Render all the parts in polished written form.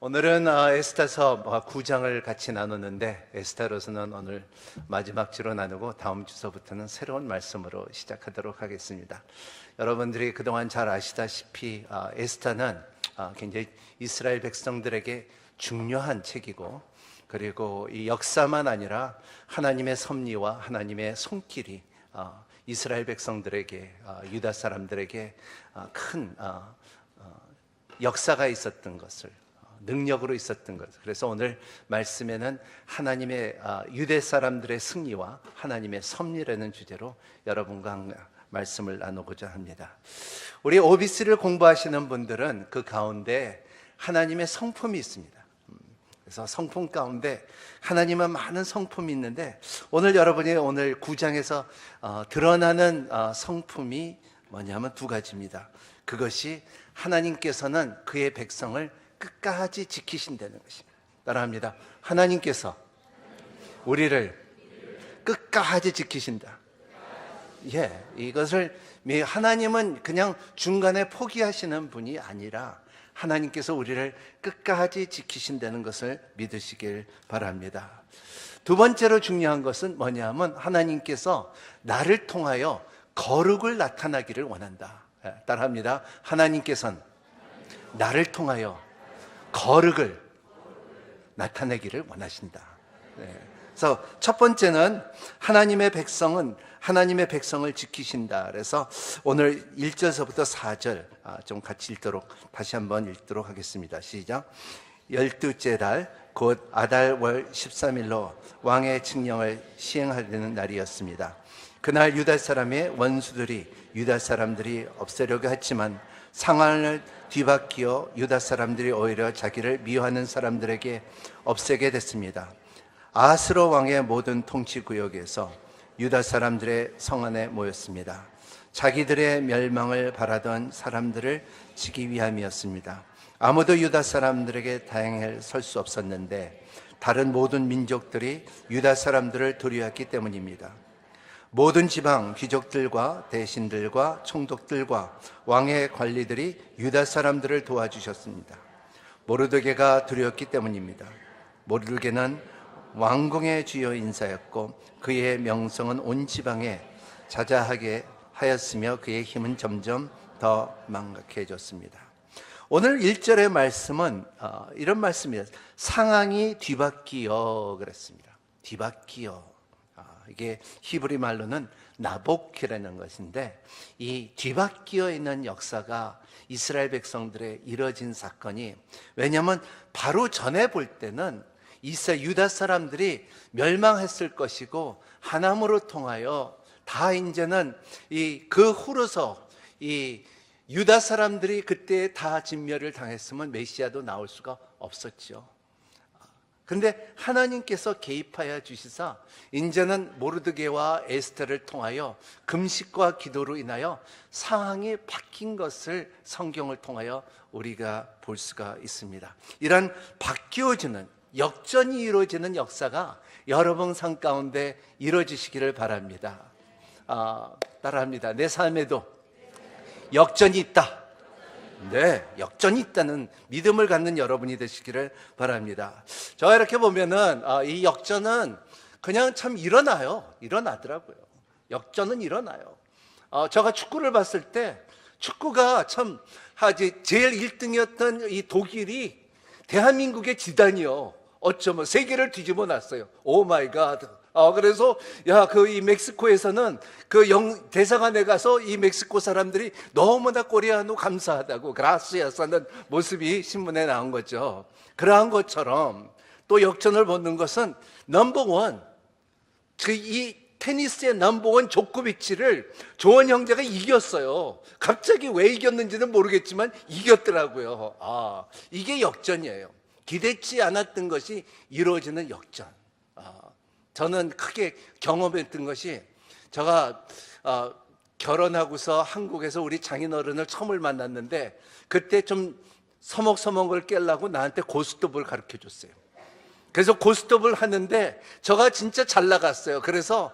오늘은 에스더서 9장을 같이 나누는데 에스더로서는 오늘 마지막 주로 나누고 다음 주서부터는 새로운 말씀으로 시작하도록 하겠습니다. 여러분들이 그동안 잘 아시다시피 에스더는 굉장히 이스라엘 백성들에게 중요한 책이고, 그리고 이 역사만 아니라 하나님의 섭리와 하나님의 손길이 이스라엘 백성들에게, 유다 사람들에게 큰 역사가 있었던 것을, 능력으로 있었던 것. 그래서 오늘 말씀에는 하나님의 유대 사람들의 승리와 하나님의 섭리라는 주제로 여러분과 말씀을 나누고자 합니다. 우리 OBC를 공부하시는 분들은 그 가운데 하나님의 성품이 있습니다. 그래서 성품 가운데 하나님은 많은 성품이 있는데, 오늘 여러분이 오늘 9장에서 드러나는 성품이 뭐냐면 두 가지입니다. 그것이 하나님께서는 그의 백성을 끝까지 지키신다는 것입니다. 따라합니다. 하나님께서 우리를 끝까지 지키신다. 이것을 하나님은 그냥 중간에 포기하시는 분이 아니라 하나님께서 우리를 끝까지 지키신다는 것을 믿으시길 바랍니다. 두 번째로 중요한 것은 뭐냐면 하나님께서 나를 통하여 거룩을 나타나기를 원한다. 따라합니다. 하나님께서는 나를 통하여 거룩을 나타내기를 원하신다. 그래서 첫 번째는 하나님의 백성은 하나님의 백성을 지키신다. 그래서 오늘 1절서부터 4절 좀 같이 읽도록, 다시 한번 읽도록 하겠습니다. 시작. 12째 달 곧 아달 월 13일로 왕의 칙령을 시행하려는 날이었습니다. 그날 유다 사람의 원수들이 유다 사람들이 없애려고 했지만 상황을 뒤바뀌어 유다 사람들이 오히려 자기를 미워하는 사람들에게 없애게 됐습니다. 아하스로 왕의 모든 통치구역에서 유다 사람들의 성 안에 모였습니다. 자기들의 멸망을 바라던 사람들을 치기 위함이었습니다. 아무도 유다 사람들에게 다행히 설 수 없었는데 다른 모든 민족들이 유다 사람들을 두려워했기 때문입니다. 모든 지방 귀족들과 대신들과 총독들과 왕의 관리들이 유다 사람들을 도와주셨습니다. 모르드게가 두려웠기 때문입니다. 모르드게는 왕궁의 주요 인사였고 그의 명성은 온 지방에 자자하게 하였으며 그의 힘은 점점 더 망각해졌습니다. 오늘 1절의 말씀은 이런 말씀이에요. 상황이 뒤바뀌어 그랬습니다. 뒤바뀌어. 이게 히브리 말로는 나복이라는 것인데, 이 뒤바뀌어 있는 역사가 이스라엘 백성들의 이뤄진 사건이, 왜냐하면 바로 전에 볼 때는 유다 사람들이 멸망했을 것이고 하나님으로 통하여 다 이제는 그 후로서 이 유다 사람들이 그때 다 진멸을 당했으면 메시아도 나올 수가 없었죠. 그런데 하나님께서 개입하여 주시사 이제는 모르드게와 에스더를 통하여 금식과 기도로 인하여 상황이 바뀐 것을 성경을 통하여 우리가 볼 수가 있습니다. 이런 바뀌어지는, 역전이 이루어지는 역사가 여러분 삶 가운데 이루어지시기를 바랍니다. 따라합니다. 내 삶에도 역전이 있다. 네, 역전이 있다는 믿음을 갖는 여러분이 되시기를 바랍니다. 저 이렇게 보면은 이 역전은 그냥 참 일어나더라고요. 역전은 일어나요. 제가 축구를 봤을 때 축구가 참 제일 1등이었던 이 독일이 대한민국의 지단이요, 어쩌면 세계를 뒤집어 놨어요. 오 마이 갓. 그래서 이 멕시코에서는 대사관에 가서 이 멕시코 사람들이 너무나 꼬리아노 감사하다고 그라시아스 하는 모습이 신문에 나온 거죠. 그러한 것처럼 또 역전을 보는 것은 넘버원, 이 테니스의 넘버원 조코비치를 조원 형제가 이겼어요. 갑자기 왜 이겼는지는 모르겠지만 이겼더라고요. 이게 역전이에요. 기대치 않았던 것이 이루어지는 역전. 저는 크게 경험했던 것이, 제가 결혼하고서 한국에서 우리 장인어른을 처음을 만났는데 그때 좀 서먹서먹을 깨려고 나한테 고스톱을 가르쳐 줬어요. 그래서 고스톱을 하는데 저가 진짜 잘 나갔어요. 그래서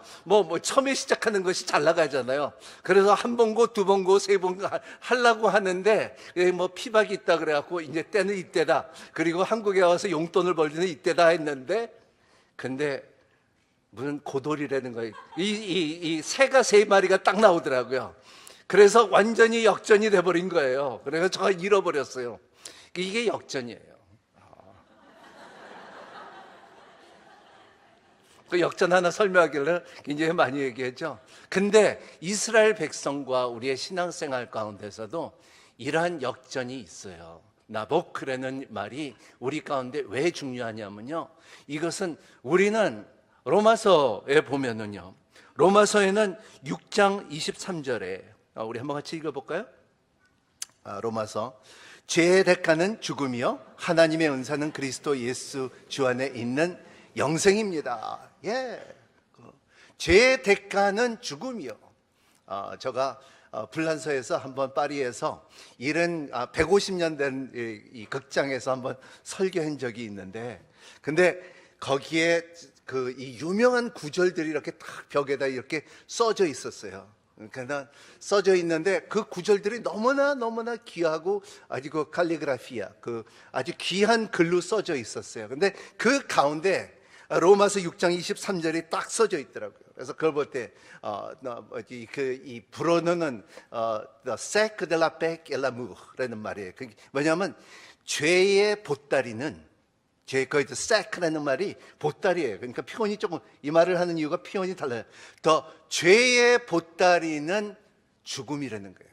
처음에 시작하는 것이 잘 나가잖아요. 그래서 한 번고 두 번고 세 번 하려고 하는데 피박이 있다 그래갖고 이제 때는 이때다. 그리고 한국에 와서 용돈을 벌기는 이때다 했는데, 근데 무슨 고돌이라는 거예요. 이 새가 세 마리가 딱 나오더라고요. 그래서 완전히 역전이 돼버린 거예요. 그래서 저가 잃어버렸어요. 이게 역전이에요. 그 역전 하나 설명하길래 굉장히 많이 얘기했죠. 근데 이스라엘 백성과 우리의 신앙생활 가운데서도 이러한 역전이 있어요. 나보크라는 말이 우리 가운데 왜 중요하냐면요, 이것은 우리는 로마서에 보면은요, 로마서에는 6장 23절에 우리 한번 같이 읽어볼까요? 로마서, 죄의 대가는 죽음이요 하나님의 은사는 그리스도 예수 주 안에 있는 영생입니다. 예, 죄의 대가는 죽음이요. 제가 불란서에서 한번 파리에서 150년 된 이 극장에서 한번 설교한 적이 있는데, 근데 거기에 이 유명한 구절들이 이렇게 딱 벽에다 이렇게 써져 있었어요. 그러니까 써져 있는데 그 구절들이 너무나 귀하고 아주 그 칼리그라피아, 아주 귀한 글로 써져 있었어요. 근데 그 가운데 로마서 6장 23절이 딱 써져 있더라고요. 그래서 그걸 볼 때 이 불어넣는 the sec de la bec et l'amour라는 말이에요. 그게 뭐냐면 죄의 보따리는, 거기서 sec라는 말이 보따리예요. 그러니까 표현이 조금, 이 말을 하는 이유가 표현이 달라요. 더 죄의 보따리는 죽음이라는 거예요.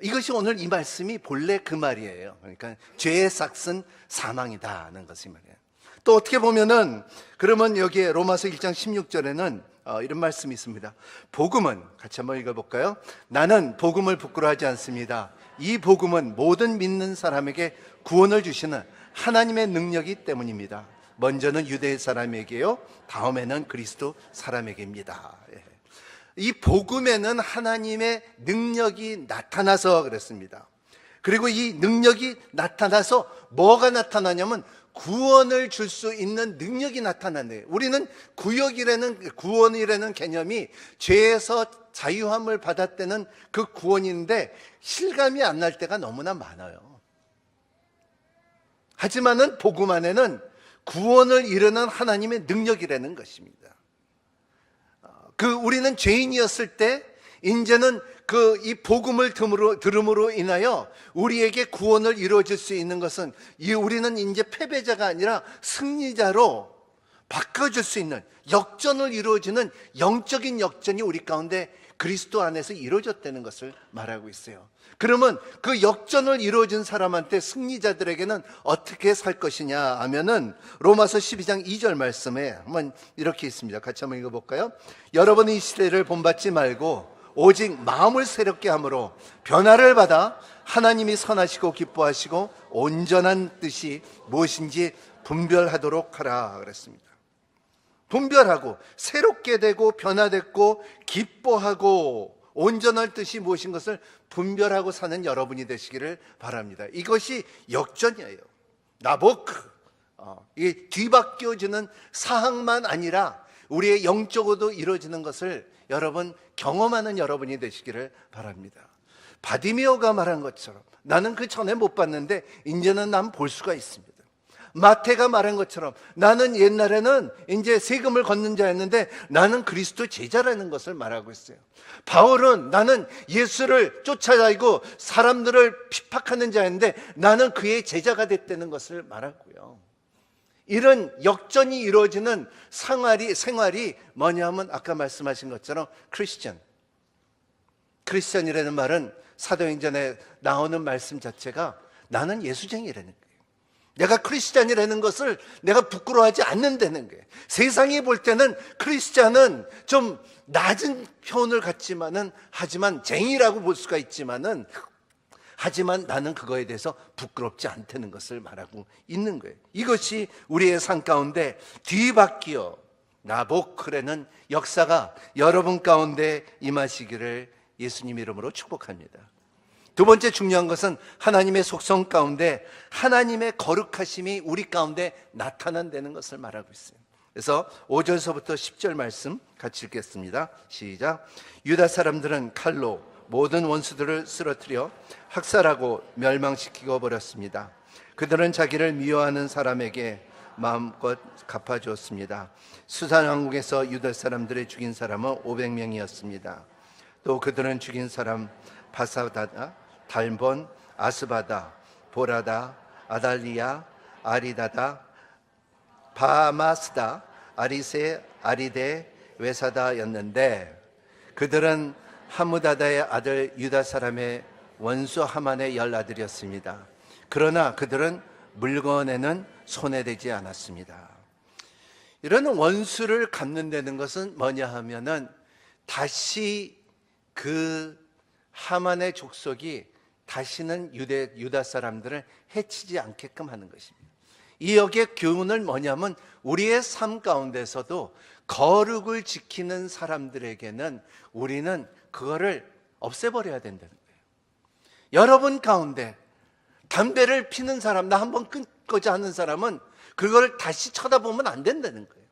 이것이 오늘 이 말씀이 본래 그 말이에요. 그러니까 죄의 삭은 사망이다는 것이 말이에요. 또 어떻게 보면은, 그러면 여기에 로마서 1장 16절에는 이런 말씀이 있습니다. 복음은, 같이 한번 읽어볼까요? 나는 복음을 부끄러워하지 않습니다. 이 복음은 모든 믿는 사람에게 구원을 주시는 하나님의 능력이 때문입니다. 먼저는 유대 사람에게요, 다음에는 그리스도 사람에게입니다. 이 복음에는 하나님의 능력이 나타나서 그랬습니다. 그리고 이 능력이 나타나서 뭐가 나타나냐면 구원을 줄 수 있는 능력이 나타나네요. 우리는 구원이라는 개념이 죄에서 자유함을 받았다는 그 구원인데 실감이 안 날 때가 너무나 많아요. 하지만은 복음 안에는 구원을 이루는 하나님의 능력이라는 것입니다. 우리는 죄인이었을 때 이제는 이 복음을 들음으로 인하여 우리에게 구원을 이루어질 수 있는 것은, 우리는 이제 패배자가 아니라 승리자로 바꿔줄 수 있는, 역전을 이루어지는 영적인 역전이 우리 가운데 그리스도 안에서 이루어졌다는 것을 말하고 있어요. 그러면 그 역전을 이루어진 사람한테, 승리자들에게는 어떻게 살 것이냐 하면은 로마서 12장 2절 말씀에 한번 이렇게 있습니다. 같이 한번 읽어볼까요? 여러분은 이 시대를 본받지 말고 오직 마음을 새롭게 함으로 변화를 받아 하나님이 선하시고 기뻐하시고 온전한 뜻이 무엇인지 분별하도록 하라 그랬습니다. 분별하고 새롭게 되고 변화됐고 기뻐하고 온전한 뜻이 무엇인 것을 분별하고 사는 여러분이 되시기를 바랍니다. 이것이 역전이에요. 나보크, 이게 뒤바뀌어지는 사항만 아니라 우리의 영적으로도 이루어지는 것을 여러분 경험하는 여러분이 되시기를 바랍니다. 바디메오가 말한 것처럼 나는 그 전에 못 봤는데 이제는 난 볼 수가 있습니다. 마태가 말한 것처럼 나는 옛날에는 이제 세금을 걷는 자였는데 나는 그리스도 제자라는 것을 말하고 있어요. 바울은 나는 예수를 쫓아다니고 사람들을 핍박하는 자였는데 나는 그의 제자가 됐다는 것을 말하고요. 이런 역전이 이루어지는 생활이 뭐냐면 아까 말씀하신 것처럼 크리스천이라는 말은 사도행전에 나오는 말씀 자체가 나는 예수쟁이라는 거예요. 내가 크리스찬이라는 것을 내가 부끄러워하지 않는다는 거예요. 세상이 볼 때는 크리스찬은 좀 낮은 표현을 갖지만은, 하지만 쟁이라고 볼 수가 있지만은, 하지만 나는 그거에 대해서 부끄럽지 않다는 것을 말하고 있는 거예요. 이것이 우리의 삶 가운데 뒤바뀌어 나보크라는 역사가 여러분 가운데 임하시기를 예수님 이름으로 축복합니다. 두 번째 중요한 것은 하나님의 속성 가운데 하나님의 거룩하심이 우리 가운데 나타난다는 것을 말하고 있어요. 그래서 5절서부터 10절 말씀 같이 읽겠습니다. 시작. 유다 사람들은 칼로 모든 원수들을 쓰러뜨려 학살하고 멸망시키고 버렸습니다. 그들은 자기를 미워하는 사람에게 마음껏 갚아주었습니다. 수산 왕국에서 유다 사람들을 죽인 사람은 500명이었습니다. 또 그들은 죽인 사람 바사다다, 달본, 아스바다, 보라다, 아달리아, 아리다다, 바마스다, 아리세, 아리데, 외사다였는데 그들은 하무다다의 아들 유다 사람의 원수 하만의 10아들이었습니다. 그러나 그들은 물건에는 손해되지 않았습니다. 이런 원수를 갚는다는 것은 뭐냐 하면은 다시 그 하만의 족속이 다시는 유다 사람들을 해치지 않게끔 하는 것입니다. 이 여기에 교훈은 뭐냐면 우리의 삶 가운데서도 거룩을 지키는 사람들에게는 우리는 그거를 없애버려야 된다는 거예요. 여러분 가운데 담배를 피는 사람, 나 한번 끊고자 하는 사람은 그걸 다시 쳐다보면 안 된다는 거예요.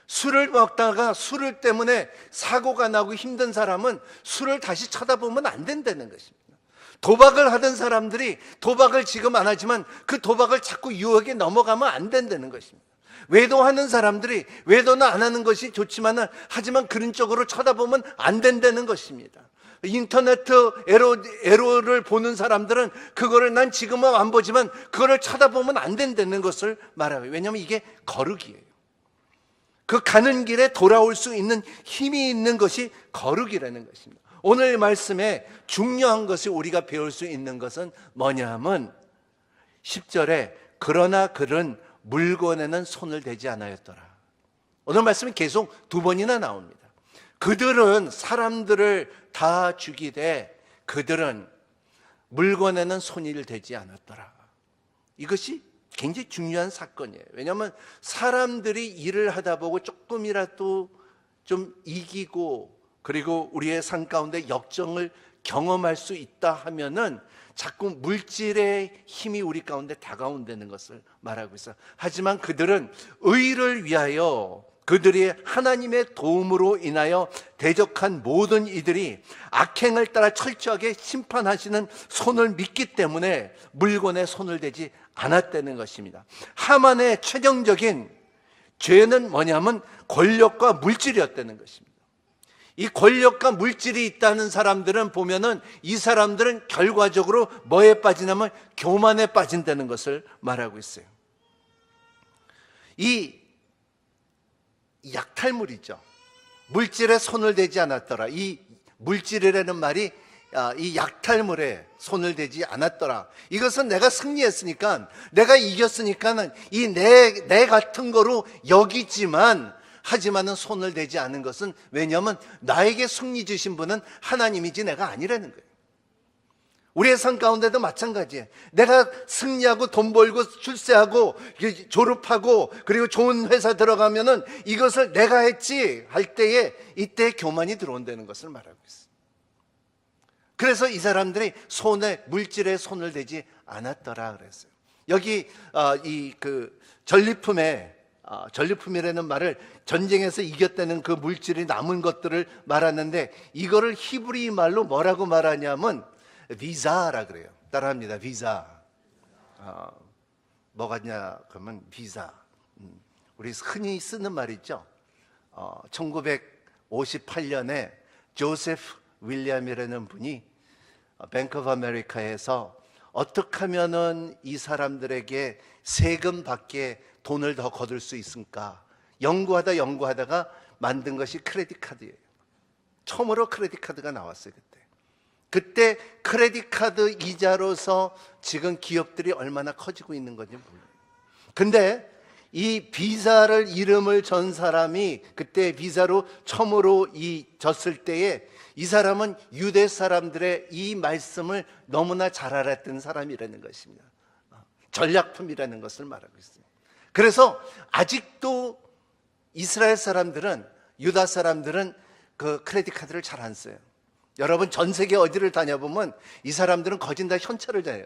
술을 먹다가 술을 때문에 사고가 나고 힘든 사람은 술을 다시 쳐다보면 안 된다는 것입니다. 도박을 하던 사람들이 도박을 지금 안 하지만 그 도박을 자꾸 유혹에 넘어가면 안 된다는 것입니다. 외도하는 사람들이 외도는 안 하는 것이 좋지만 하지만 그런 쪽으로 쳐다보면 안 된다는 것입니다. 인터넷 에로를 보는 사람들은 그거를 난 지금은 안 보지만 그거를 쳐다보면 안 된다는 것을 말하고요. 왜냐하면 이게 거룩이에요. 그 가는 길에 돌아올 수 있는 힘이 있는 것이 거룩이라는 것입니다. 오늘 말씀에 중요한 것이 우리가 배울 수 있는 것은 뭐냐 하면 10절에 그러나 그는 물건에는 손을 대지 않았더라. 오늘 말씀이 계속 두 번이나 나옵니다. 그들은 사람들을 다 죽이되 그들은 물건에는 손을 대지 않았더라. 이것이 굉장히 중요한 사건이에요. 왜냐하면 사람들이 일을 하다 보고 조금이라도 좀 이기고 그리고 우리의 삶 가운데 역정을 경험할 수 있다 하면은 자꾸 물질의 힘이 우리 가운데 다가온다는 것을 말하고 있어요. 하지만 그들은 의를 위하여 그들이 하나님의 도움으로 인하여 대적한 모든 이들이 악행을 따라 철저하게 심판하시는 손을 믿기 때문에 물건에 손을 대지 않았다는 것입니다. 하만의 최종적인 죄는 뭐냐면 권력과 물질이었다는 것입니다. 이 권력과 물질이 있다는 사람들은 보면은 이 사람들은 결과적으로 뭐에 빠지냐면 교만에 빠진다는 것을 말하고 있어요. 이 약탈물이죠. 물질에 손을 대지 않았더라. 이 물질이라는 말이 이 약탈물에 손을 대지 않았더라. 이것은 내가 승리했으니까, 내가 이겼으니까는 이 내 같은 거로 여기지만, 하지만은 손을 대지 않은 것은 왜냐하면 나에게 승리 주신 분은 하나님이지 내가 아니라는 거예요. 우리의 삶 가운데도 마찬가지예요. 내가 승리하고 돈 벌고 출세하고 졸업하고 그리고 좋은 회사 들어가면은 이것을 내가 했지 할 때에 이때 교만이 들어온다는 것을 말하고 있어요. 그래서 이 사람들이 물질에 손을 대지 않았더라 그랬어요. 여기 전리품이라는 말을 전쟁에서 이겼다는 그 물질이 남은 것들을 말하는데 이거를 히브리 말로 뭐라고 말하냐면 비자라 그래요. 따라합니다. 비자. 뭐가냐 그러면 비자. 우리 흔히 쓰는 말 있죠. 1958년에 조세프 윌리엄이라는 분이 뱅크 오브 아메리카에서 어떻게 하면은 이 사람들에게 세금 밖에 돈을 더 거둘 수 있을까 연구하다가 만든 것이 크레딧 카드예요. 처음으로 크레딧 카드가 나왔어요. 그때 크레딧 카드 이자로서 지금 기업들이 얼마나 커지고 있는 건지 몰라요. 근데 이 비자를 이름을 전 사람이 그때 비자로 처음으로 졌을 때에 이 사람은 유대 사람들의 이 말씀을 너무나 잘 알았던 사람이라는 것입니다. 전략품이라는 것을 말하고 있어요. 그래서 아직도 이스라엘 사람들은, 유다 사람들은 그 크레딧 카드를 잘 안 써요. 여러분 전 세계 어디를 다녀보면 이 사람들은 거진 다 현찰을 대요.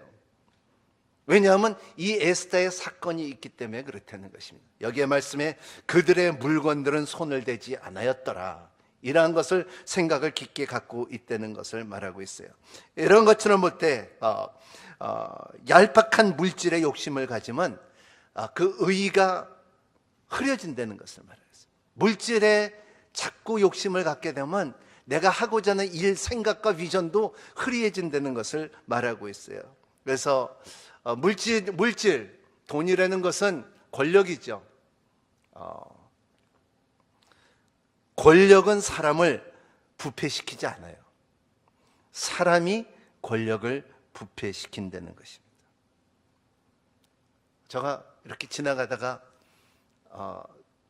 왜냐하면 이 에스더의 사건이 있기 때문에 그렇다는 것입니다. 여기에 말씀에 그들의 물건들은 손을 대지 않았더라, 이러한 것을 생각을 깊게 갖고 있다는 것을 말하고 있어요. 이런 것처럼 볼 때 얄팍한 물질의 욕심을 가지면 그 의의가 흐려진다는 것을 말해요. 물질에 자꾸 욕심을 갖게 되면 내가 하고자 하는 일, 생각과 비전도 흐리해진다는 것을 말하고 있어요. 그래서 물질, 돈이라는 것은 권력이죠. 권력은 사람을 부패시키지 않아요. 사람이 권력을 부패시킨다는 것입니다. 제가 이렇게 지나가다가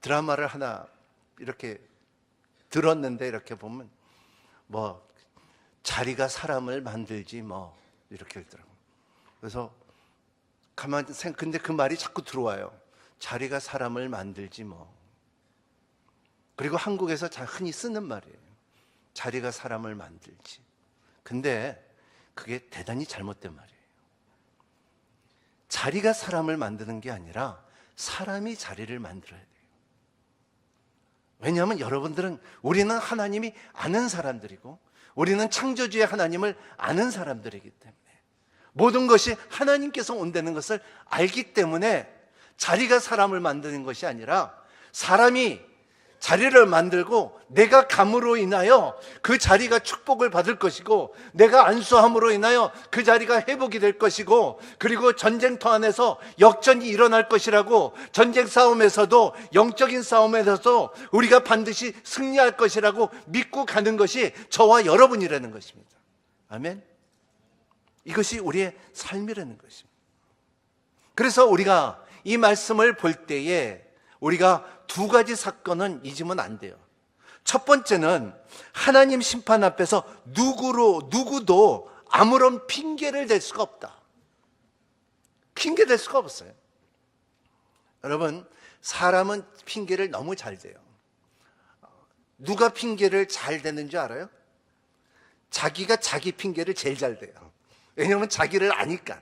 드라마를 하나 이렇게 들었는데, 이렇게 보면 뭐 자리가 사람을 만들지 뭐 이렇게 있더라고요. 그래서 가만히 근데 그 말이 자꾸 들어와요. 자리가 사람을 만들지 뭐. 그리고 한국에서 잘 흔히 쓰는 말이에요. 자리가 사람을 만들지. 근데 그게 대단히 잘못된 말이에요. 자리가 사람을 만드는 게 아니라 사람이 자리를 만들어야 돼요. 왜냐하면 여러분들은, 우리는 하나님이 아는 사람들이고 우리는 창조주의 하나님을 아는 사람들이기 때문에, 모든 것이 하나님께서 온다는 것을 알기 때문에 자리가 사람을 만드는 것이 아니라 사람이 자리를 만들고 내가 감으로 인하여 그 자리가 축복을 받을 것이고, 내가 안수함으로 인하여 그 자리가 회복이 될 것이고, 그리고 전쟁터 안에서 역전이 일어날 것이라고, 전쟁 싸움에서도, 영적인 싸움에서도 우리가 반드시 승리할 것이라고 믿고 가는 것이 저와 여러분이라는 것입니다. 아멘. 이것이 우리의 삶이라는 것입니다. 그래서 우리가 이 말씀을 볼 때에 우리가 두 가지 사건은 잊으면 안 돼요. 첫 번째는 하나님 심판 앞에서 누구도 아무런 핑계를 댈 수가 없다. 핑계 댈 수가 없어요. 여러분, 사람은 핑계를 너무 잘 대요. 누가 핑계를 잘 대는 줄 알아요? 자기가 자기 핑계를 제일 잘 대요. 왜냐하면 자기를 아니까.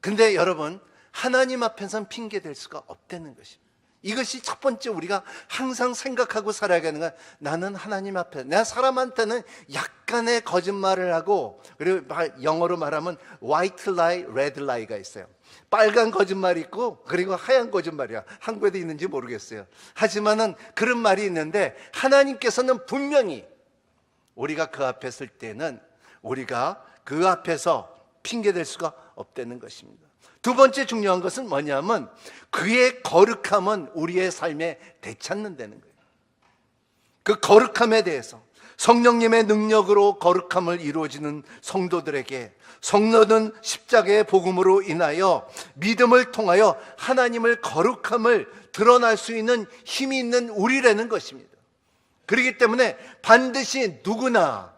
근데 여러분, 하나님 앞에서는 핑계 댈 수가 없다는 것입니다. 이것이 첫 번째 우리가 항상 생각하고 살아야 하는 거야. 나는 하나님 앞에, 내가 사람한테는 약간의 거짓말을 하고, 그리고 영어로 말하면 white lie, red lie가 있어요. 빨간 거짓말이 있고, 그리고 하얀 거짓말이야. 한국에도 있는지 모르겠어요. 하지만은 그런 말이 있는데, 하나님께서는 분명히 우리가 그 앞에 설 때는 우리가 그 앞에서 핑계 댈 수가 없다는 것입니다. 두 번째 중요한 것은 뭐냐면, 그의 거룩함은 우리의 삶에 되찾는다는 거예요. 그 거룩함에 대해서, 성령님의 능력으로 거룩함을 이루어지는 성도들에게, 성도는 십자가의 복음으로 인하여 믿음을 통하여 하나님을 거룩함을 드러날 수 있는 힘이 있는 우리라는 것입니다. 그렇기 때문에 반드시 누구나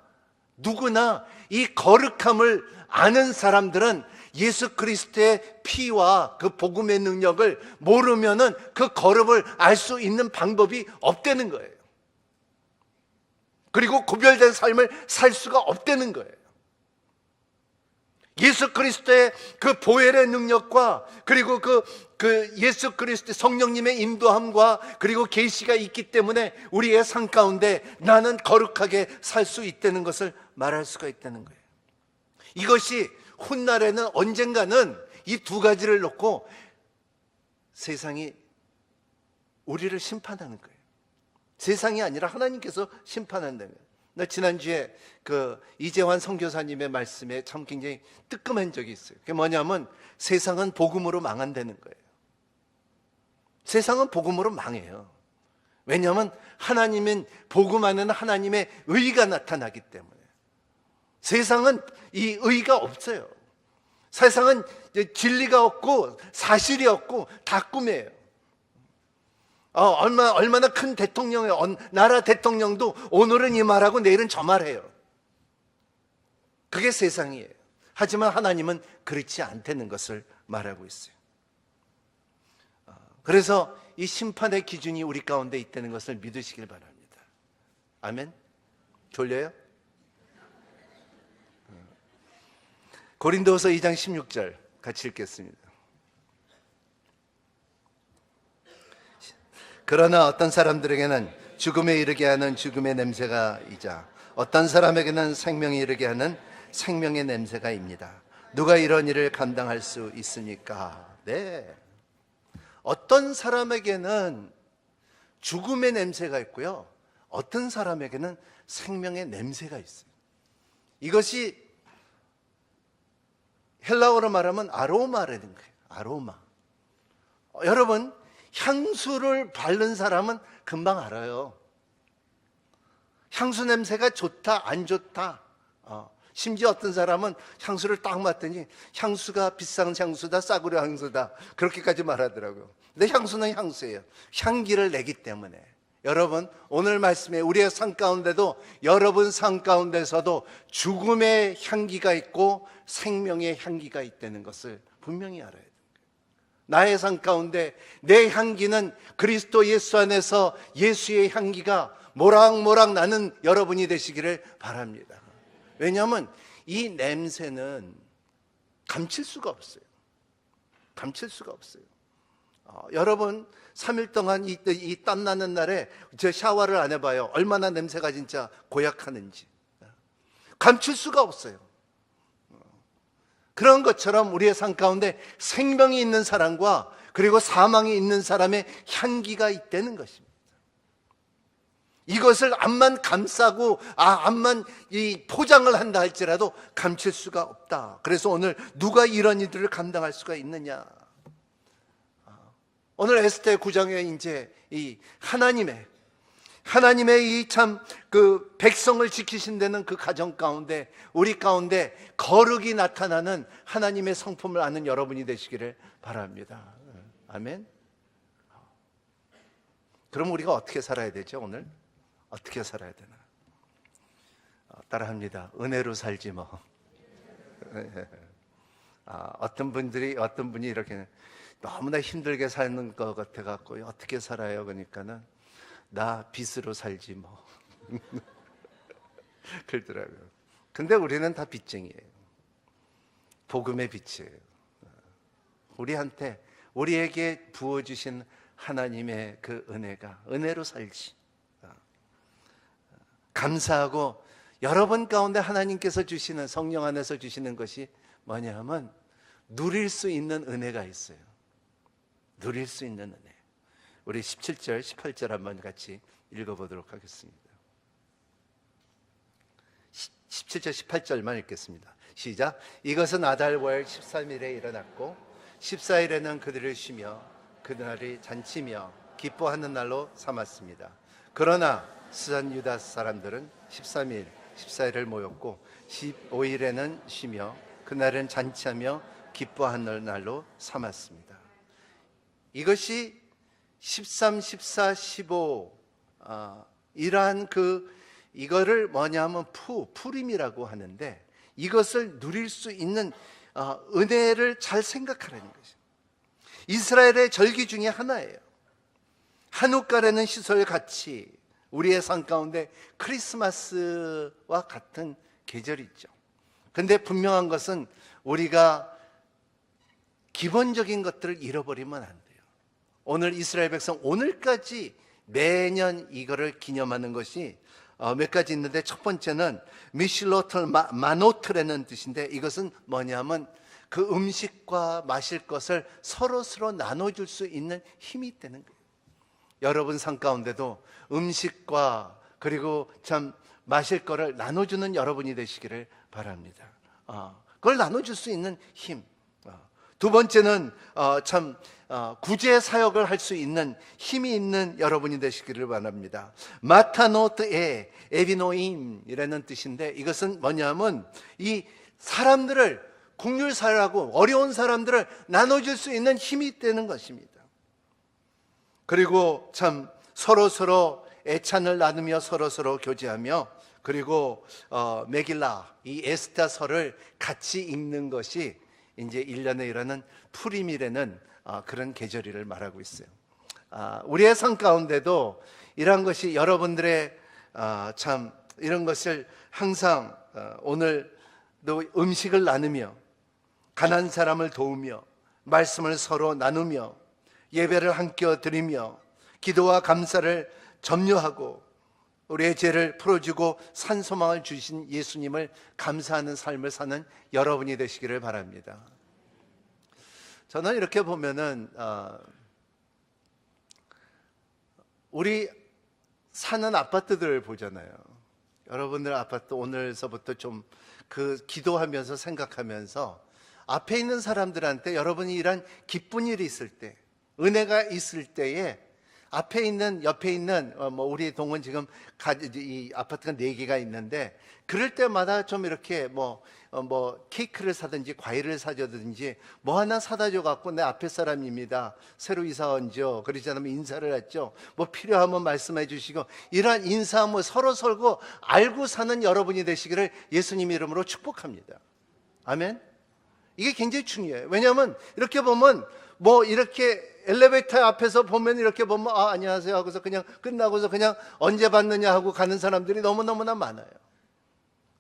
이 거룩함을 아는 사람들은 예수 그리스도의 피와 그 복음의 능력을 모르면은 그 거룩을 알 수 있는 방법이 없다는 거예요. 그리고 구별된 삶을 살 수가 없다는 거예요. 예수 그리스도의 그 보혈의 능력과, 그리고 그 예수 그리스도 성령님의 인도함과, 그리고 계시가 있기 때문에 우리의 삶 가운데 나는 거룩하게 살 수 있다는 것을 말할 수가 있다는 거예요. 이것이 훗날에는 언젠가는 이 두 가지를 놓고 세상이 우리를 심판하는 거예요. 세상이 아니라 하나님께서 심판한다는 거예요. 나 지난주에 그 이재환 선교사님의 말씀에 참 굉장히 뜨끔한 적이 있어요. 그게 뭐냐면, 세상은 복음으로 망한다는 거예요. 세상은 복음으로 망해요. 왜냐하면 하나님은, 복음 안에는 하나님의 의가 나타나기 때문에. 세상은 이 의가 없어요. 세상은 진리가 없고 사실이 없고 다 꿈이에요. 얼마나 큰 대통령의 나라 대통령도 오늘은 이 말하고 내일은 저 말해요. 그게 세상이에요. 하지만 하나님은 그렇지 않다는 것을 말하고 있어요. 그래서 이 심판의 기준이 우리 가운데 있다는 것을 믿으시길 바랍니다. 아멘. 졸려요? 고린도후서 2장 16절 같이 읽겠습니다. 그러나 어떤 사람들에게는 죽음에 이르게 하는 죽음의 냄새가 이자 어떤 사람에게는 생명에 이르게 하는 생명의 냄새가 입니다. 누가 이런 일을 감당할 수 있습니까? 네. 어떤 사람에게는 죽음의 냄새가 있고요. 어떤 사람에게는 생명의 냄새가 있어요. 이것이 헬라어로 말하면 아로마라는 거예요. 아로마. 여러분, 향수를 바른 사람은 금방 알아요. 향수 냄새가 좋다, 안 좋다. 심지어 어떤 사람은 향수를 딱 맡더니 향수가 비싼 향수다, 싸구려 향수다. 그렇게까지 말하더라고요. 근데 향수는 향수예요. 향기를 내기 때문에. 여러분, 오늘 말씀에 우리의 삶 가운데도 여러분 삶 가운데서도 죽음의 향기가 있고 생명의 향기가 있다는 것을 분명히 알아야 돼요. 나의 삶 가운데 내 향기는 그리스도 예수 안에서 예수의 향기가 모락모락 나는 여러분이 되시기를 바랍니다. 왜냐하면 이 냄새는 감출 수가 없어요. 감출 수가 없어요. 여러분 3일 동안 이 땀나는 날에 저 샤워를 안 해봐요. 얼마나 냄새가 진짜 고약하는지. 감출 수가 없어요. 그런 것처럼 우리의 삶 가운데 생명이 있는 사람과 그리고 사망이 있는 사람의 향기가 있다는 것입니다. 이것을 암만 감싸고 암만 이 포장을 한다 할지라도 감출 수가 없다. 그래서 오늘 누가 이런 일들을 감당할 수가 있느냐? 오늘 에스더 9장에 이제 이 하나님의 이 참 그 백성을 지키신다는 그 가정 가운데 우리 가운데 거룩이 나타나는 하나님의 성품을 아는 여러분이 되시기를 바랍니다. 아멘. 그럼 우리가 어떻게 살아야 되죠? 오늘 어떻게 살아야 되나? 따라합니다. 은혜로 살지 뭐. 어떤 분이 이렇게 너무나 힘들게 사는 것 같아 갖고 어떻게 살아요? 그러니까는 나 빚으로 살지 뭐. 그러더라고요. 근데 우리는 다 빚쟁이에요. 복음의 빚이에요. 우리에게 부어주신 하나님의 그 은혜로 살지. 감사하고 여러분 가운데 하나님께서 주시는 성령 안에서 주시는 것이 뭐냐 하면 누릴 수 있는 은혜가 있어요. 누릴 수 있는 은혜. 우리 17절, 18절 한번 같이 읽어보도록 하겠습니다. 17절, 18절만 읽겠습니다. 시작. 이것은 아달월 13일에 일어났고 14일에는 그들을 쉬며 그날이 잔치며 기뻐하는 날로 삼았습니다. 그러나 스산 유다 사람들은 13일, 14일을 모였고 15일에는 쉬며 그날은 잔치하며 기뻐하는 날로 삼았습니다. 이것이 13, 14, 15 이러한 이거를 뭐냐면 푸림이라고 하는데 이것을 누릴 수 있는 은혜를 잘 생각하라는 것이죠. 이스라엘의 절기 중에 하나예요. 한우가라는 시설 같이 우리의 삶 가운데 크리스마스와 같은 계절이 있죠. 근데 분명한 것은 우리가 기본적인 것들을 잃어버리면 안 돼요. 오늘 이스라엘 백성 오늘까지 매년 이거를 기념하는 것이 몇 가지 있는데 첫 번째는 미실로틀 마노트라는 뜻인데 이것은 뭐냐면 그 음식과 마실 것을 서로 나눠줄 수 있는 힘이 있다는 거예요. 여러분 삶 가운데도 음식과 그리고 참 마실 거를 나눠주는 여러분이 되시기를 바랍니다. 그걸 나눠줄 수 있는 힘. 두 번째는 구제 사역을 할 수 있는 힘이 있는 여러분이 되시기를 바랍니다. 마타노트에 에비노임이라는 뜻인데 이것은 뭐냐면 이 사람들을 국률사라고 어려운 사람들을 나눠줄 수 있는 힘이 있다는 것입니다. 그리고 참 서로 애찬을 나누며 서로 교제하며 그리고 메길라 이 에스더서를 같이 읽는 것이 이제 1년에 일어나는 푸림이라는 그런 계절을 말하고 있어요. 우리의 삶 가운데도 이러한 것이 여러분들의 참 이런 것을 항상 오늘도 음식을 나누며 가난한 사람을 도우며 말씀을 서로 나누며 예배를 함께 드리며 기도와 감사를 점유하고 우리의 죄를 풀어주고 산소망을 주신 예수님을 감사하는 삶을 사는 여러분이 되시기를 바랍니다. 저는 이렇게 보면은 우리 사는 아파트들을 보잖아요. 여러분들 아파트 오늘서부터 좀 기도하면서 생각하면서 앞에 있는 사람들한테 여러분이 이런 기쁜 일이 있을 때, 은혜가 있을 때에 앞에 있는 옆에 있는 우리 동은 지금 이 아파트가 4개가 있는데 그럴 때마다 좀 이렇게 케이크를 사든지 과일을 사주든지 하나 사다 줘 갖고 내 앞에 사람입니다, 새로 이사 온죠, 그러지 않으면 인사를 했죠, 필요하면 말씀해 주시고, 이러한 인사함을 서로 알고 사는 여러분이 되시기를 예수님 이름으로 축복합니다. 아멘. 이게 굉장히 중요해요. 왜냐하면 이렇게 보면 이렇게 엘리베이터 앞에서 보면 이렇게 보면 안녕하세요 하고서 그냥 끝나고서 그냥 언제 받느냐 하고 가는 사람들이 너무너무나 많아요.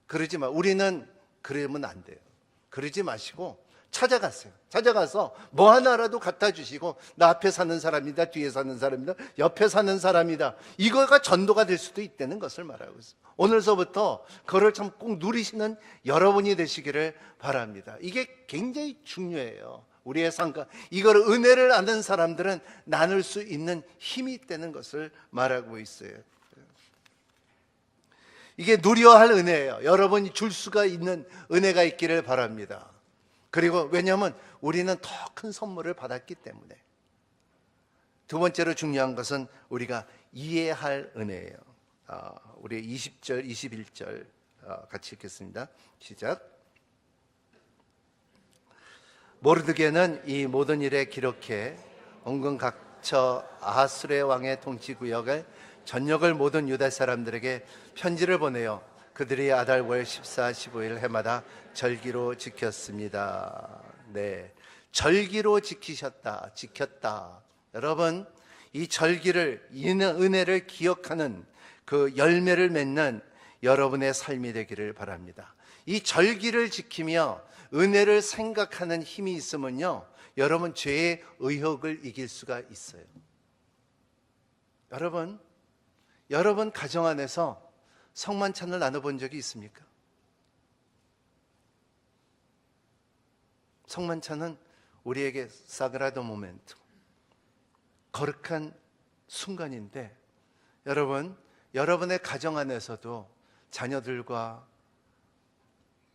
그러지 마. 우리는 그러면 안 돼요. 그러지 마시고 찾아가세요. 찾아가서 하나라도 갖다 주시고, 나 앞에 사는 사람이다, 뒤에 사는 사람이다, 옆에 사는 사람이다, 이거가 전도가 될 수도 있다는 것을 말하고 있어요. 오늘서부터 그걸 참 꼭 누리시는 여러분이 되시기를 바랍니다. 이게 굉장히 중요해요. 우리의 삶과 이걸 은혜를 아는 사람들은 나눌 수 있는 힘이 있다는 것을 말하고 있어요. 이게 누려야 할 은혜예요. 여러분이 줄 수가 있는 은혜가 있기를 바랍니다. 그리고 왜냐하면 우리는 더 큰 선물을 받았기 때문에. 두 번째로 중요한 것은 우리가 이해할 은혜예요. 우리 20절, 21절 같이 읽겠습니다. 시작. 모르드게는 이 모든 일에 기록해 온갖 각처 아하수르 왕의 통치 구역을 전역을 모든 유다 사람들에게 편지를 보내요. 그들이 아달월 14, 15일 해마다 절기로 지켰습니다. 네, 절기로 지켰다. 여러분, 이 절기를, 이 은혜를 기억하는 그 열매를 맺는 여러분의 삶이 되기를 바랍니다. 이 절기를 지키며 은혜를 생각하는 힘이 있으면요, 여러분 죄의 의혹을 이길 수가 있어요. 여러분 가정 안에서 성만찬을 나눠본 적이 있습니까? 성만찬은 우리에게 사그라도 모멘트, 거룩한 순간인데, 여러분의 가정 안에서도 자녀들과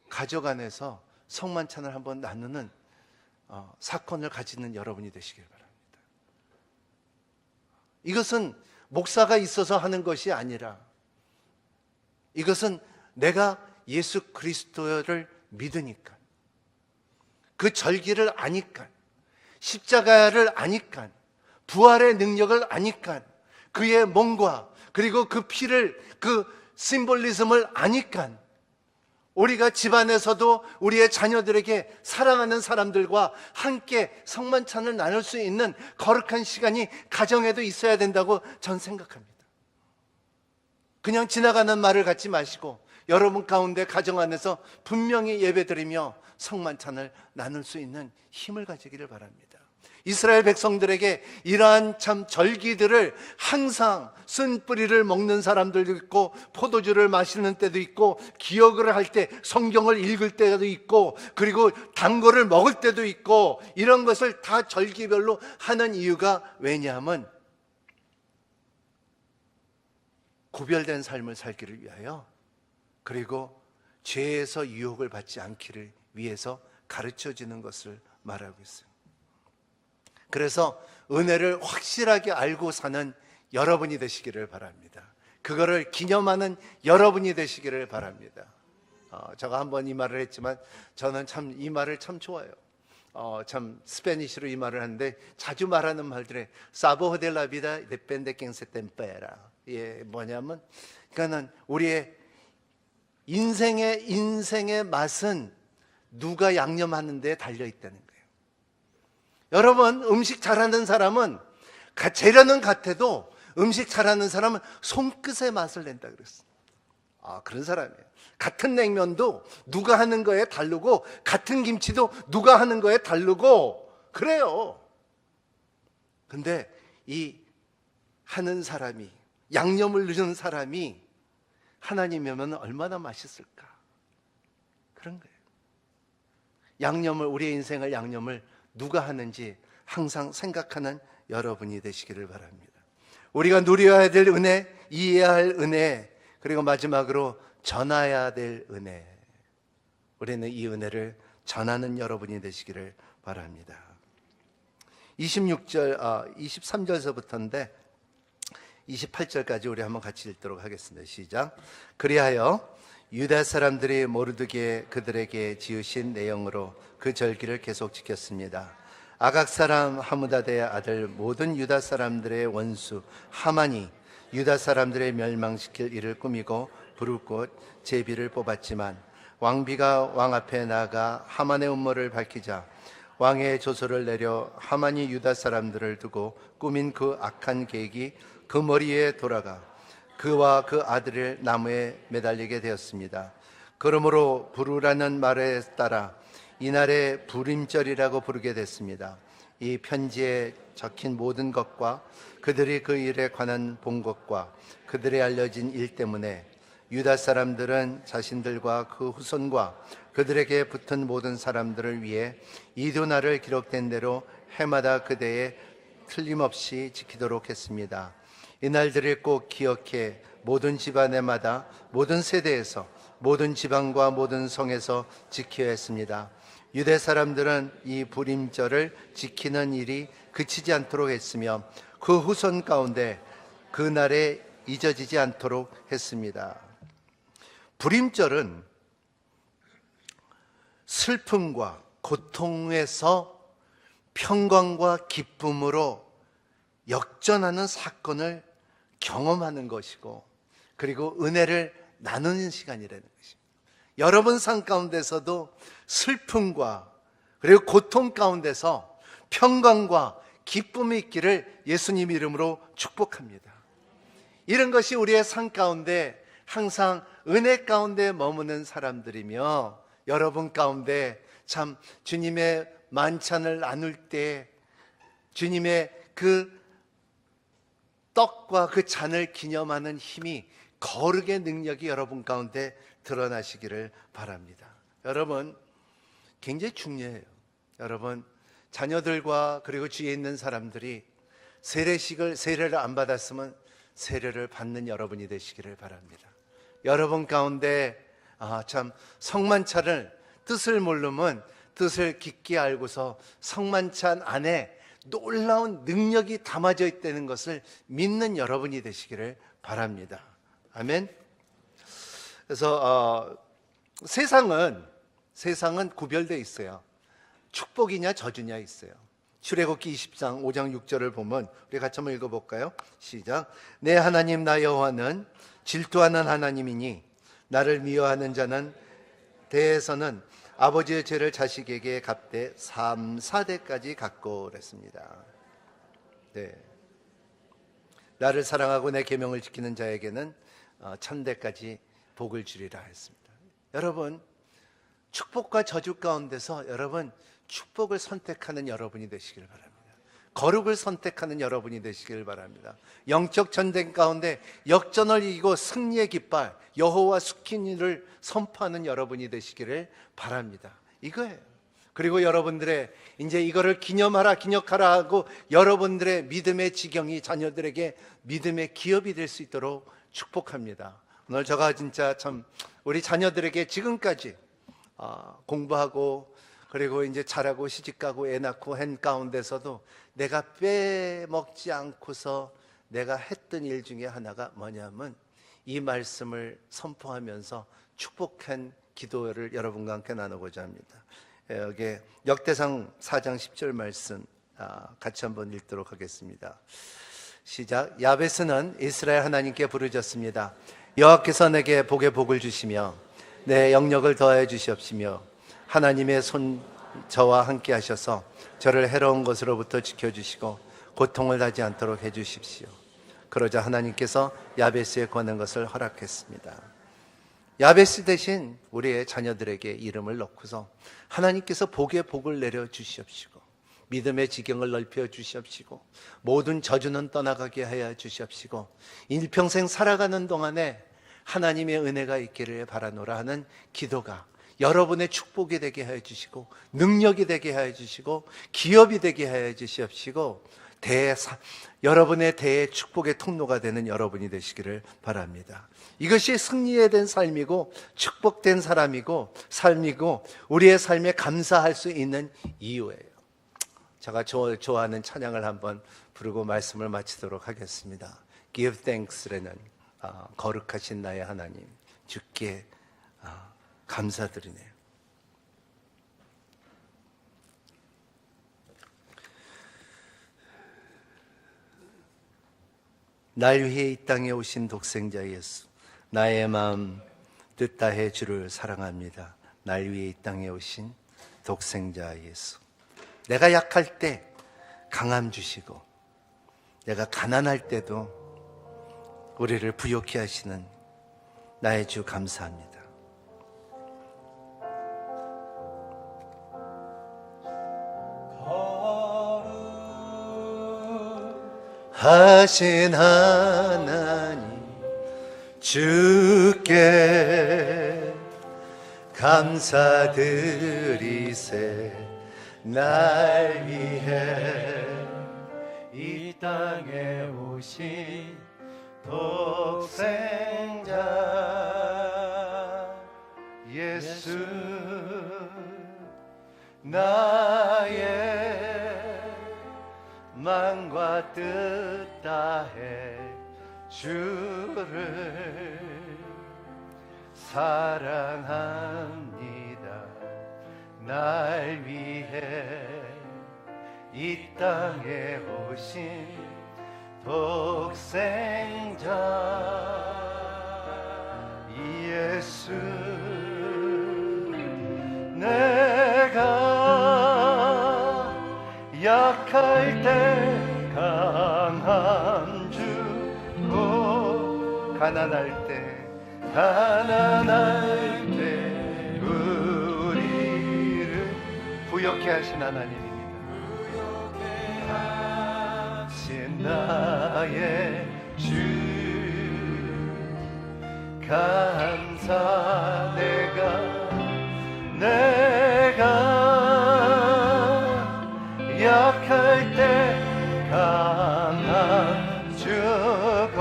가족 안에서 성만찬을 한번 나누는 사건을 가지는 여러분이 되시길 바랍니다. 이것은 목사가 있어서 하는 것이 아니라, 이것은 내가 예수 그리스도를 믿으니까, 그 절기를 아니까, 십자가를 아니까, 부활의 능력을 아니까, 그의 몸과 그리고 그 피를, 그 심볼리즘을 아니까, 우리가 집안에서도 우리의 자녀들에게 사랑하는 사람들과 함께 성만찬을 나눌 수 있는 거룩한 시간이 가정에도 있어야 된다고 전 생각합니다. 그냥 지나가는 말을 갖지 마시고 여러분 가운데 가정 안에서 분명히 예배드리며 성만찬을 나눌 수 있는 힘을 가지기를 바랍니다. 이스라엘 백성들에게 이러한 참 절기들을 항상 쓴 뿌리를 먹는 사람들도 있고, 포도주를 마시는 때도 있고, 기억을 할 때 성경을 읽을 때도 있고, 그리고 단 거를 먹을 때도 있고, 이런 것을 다 절기별로 하는 이유가 왜냐하면 구별된 삶을 살기를 위하여, 그리고 죄에서 유혹을 받지 않기를 위해서 가르쳐지는 것을 말하고 있어요. 그래서 은혜를 확실하게 알고 사는 여러분이 되시기를 바랍니다. 그거를 기념하는 여러분이 되시기를 바랍니다. 제가 한번 이 말을 했지만 저는 참 이 말을 참 좋아해요. 참 스페니쉬로 이 말을 하는데 자주 말하는 말들에 사보호 델 라 비다 데펜데 깽세 템페라. 예, 뭐냐면 그러니까는 우리의 인생의 맛은 누가 양념하는 데 달려 있다는 거예요. 여러분, 음식 잘하는 사람은 재료는 같아도 음식 잘하는 사람은 손끝의 맛을 낸다 그랬어요. 그런 사람이에요. 같은 냉면도 누가 하는 거에 다르고, 같은 김치도 누가 하는 거에 다르고, 그래요. 근데 이 하는 사람이, 양념을 넣는 사람이 하나님이면 얼마나 맛있을까? 그런 거예요. 양념을, 우리의 인생을 양념을 누가 하는지 항상 생각하는 여러분이 되시기를 바랍니다. 우리가 누려야 될 은혜, 이해해야 할 은혜, 그리고 마지막으로 전해야 될 은혜. 우리는 이 은혜를 전하는 여러분이 되시기를 바랍니다. 23절서부터인데 28절까지 우리 한번 같이 읽도록 하겠습니다. 시작. 그리하여 유다 사람들이 모르드게 그들에게 지으신 내용으로 그 절기를 계속 지켰습니다. 아각 사람 하무다드의 아들 모든 유다 사람들의 원수 하만이 유다 사람들의 멸망시킬 일을 꾸미고 불꽃 제비를 뽑았지만 왕비가 왕 앞에 나아가 하만의 음모를 밝히자 왕의 조서를 내려 하만이 유다 사람들을 두고 꾸민 그 악한 계획이 그 머리에 돌아가 그와 그 아들을 나무에 매달리게 되었습니다. 그러므로 부르라는 말에 따라 이날에 불임절이라고 부르게 됐습니다. 이 편지에 적힌 모든 것과 그들이 그 일에 관한 본 것과 그들의 알려진 일 때문에 유다 사람들은 자신들과 그 후손과 그들에게 붙은 모든 사람들을 위해 이두날을 기록된 대로 해마다 그대에 틀림없이 지키도록 했습니다. 이날들을 꼭 기억해 모든 집안에마다 모든 세대에서 모든 지방과 모든 성에서 지켜야 했습니다. 유대 사람들은 이 불임절을 지키는 일이 그치지 않도록 했으며 그 후손 가운데 그날에 잊어지지 않도록 했습니다. 불임절은 슬픔과 고통에서 평강과 기쁨으로 역전하는 사건을 경험하는 것이고, 그리고 은혜를 나누는 시간이라는 것입니다. 여러분 삶 가운데서도 슬픔과 그리고 고통 가운데서 평강과 기쁨이 있기를 예수님 이름으로 축복합니다. 이런 것이 우리의 삶 가운데 항상 은혜 가운데 머무는 사람들이며, 여러분 가운데 참 주님의 만찬을 나눌 때 주님의 그 떡과 그 잔을 기념하는 힘이, 거룩의 능력이 여러분 가운데 드러나시기를 바랍니다. 여러분, 굉장히 중요해요. 여러분, 자녀들과 그리고 주위에 있는 사람들이 세례를 안 받았으면 세례를 받는 여러분이 되시기를 바랍니다. 여러분 가운데 참 성만찬을 뜻을 모르면 뜻을 깊게 알고서 성만찬 안에 놀라운 능력이 담아져 있다는 것을 믿는 여러분이 되시기를 바랍니다. 아멘. 그래서 세상은 구별되어 있어요. 축복이냐 저주냐 있어요. 출애굽기 20장 5장 6절을 보면 우리 같이 한번 읽어볼까요? 시작. 내 하나님 나 여호와는 질투하는 하나님이니 나를 미워하는 자는 대에서는 아버지의 죄를 자식에게 갚되 3, 4대까지 갚고 그랬습니다. 네. 나를 사랑하고 내 계명을 지키는 자에게는 1000대까지 복을 주리라 했습니다. 여러분, 축복과 저주 가운데서 여러분 축복을 선택하는 여러분이 되시길 바랍니다. 거룩을 선택하는 여러분이 되시길 바랍니다. 영적 전쟁 가운데 역전을 이기고 승리의 깃발 여호와 수키니를 선포하는 여러분이 되시기를 바랍니다. 이거예요. 그리고 여러분들의 이제 이거를 기념하라 하고 여러분들의 믿음의 지경이 자녀들에게 믿음의 기업이 될 수 있도록 축복합니다. 오늘 제가 진짜 참 우리 자녀들에게 지금까지 공부하고 그리고 이제 잘하고 시집가고 애 낳고 한 가운데서도 내가 빼먹지 않고서 내가 했던 일 중에 하나가 뭐냐면 이 말씀을 선포하면서 축복한 기도를 여러분과 함께 나누고자 합니다. 여기 역대상 4장 10절 말씀 같이 한번 읽도록 하겠습니다. 시작. 야베스는 이스라엘 하나님께 부르짖었습니다. 여호와께서 내게 복에 복을 주시며 내 영역을 더하여 주시옵시며 하나님의 손 저와 함께 하셔서 저를 해로운 것으로부터 지켜주시고 고통을 하지 않도록 해주십시오. 그러자 하나님께서 야베스에 권한 것을 허락했습니다. 야베스 대신 우리의 자녀들에게 이름을 넣고서 하나님께서 복의 복을 내려 주시옵시고 믿음의 지경을 넓혀 주시옵시고 모든 저주는 떠나가게 하여 주시옵시고 일평생 살아가는 동안에 하나님의 은혜가 있기를 바라노라 하는 기도가 여러분의 축복이 되게 하여 주시고 능력이 되게 하여 주시고 기업이 되게 하여 주시옵시고 여러분의 대의 축복의 통로가 되는 여러분이 되시기를 바랍니다. 이것이 승리에 된 삶이고 축복된 삶이고 우리의 삶에 감사할 수 있는 이유예요. 제가 좋아하는 찬양을 한번 부르고 말씀을 마치도록 하겠습니다. Give thanks라는 거룩하신 나의 하나님, 주께 감사드리네요. 날 위해 이 땅에 오신 독생자 예수, 나의 마음 뜻다해 주를 사랑합니다. 날 위해 이 땅에 오신 독생자 예수, 내가 약할 때 강함 주시고 내가 가난할 때도 우리를 부욕케 하시는 나의 주 감사합니다. 하신 하나님 주께 감사드리세. 날 위해 이 땅에 오신 독생자 예수, 나의 마음과 뜻 다해 주를 사랑합니다. 날 위해 이 땅에 오신 독생자 예수, 내가 약할 때 강함 주고 가난할 때 우리를 부욕케 하신 하나님입니다. 하신 나의 주 감사. 내가 약할 때 강함 주고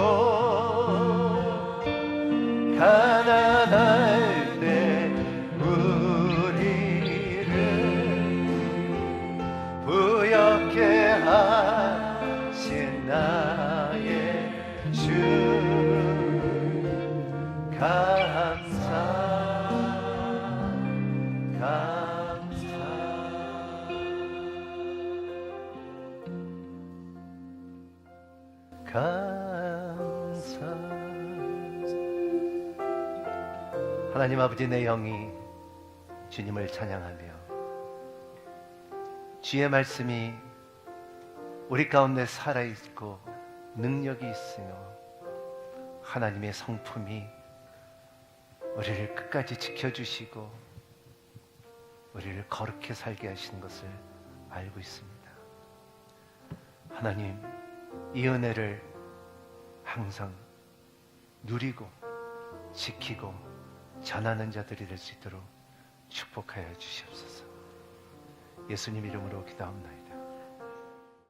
가난할 때 우리를 부욕케 하신 나의 주 감사. 하나님 아버지, 내 영이 주님을 찬양하며 주의 말씀이 우리 가운데 살아있고 능력이 있으며 하나님의 성품이 우리를 끝까지 지켜주시고 우리를 거룩히 살게 하시는 것을 알고 있습니다. 하나님, 이 은혜를 항상 누리고 지키고 전하는 자들이 될 수 있도록 축복하여 주시옵소서. 예수님 이름으로 기도합니다.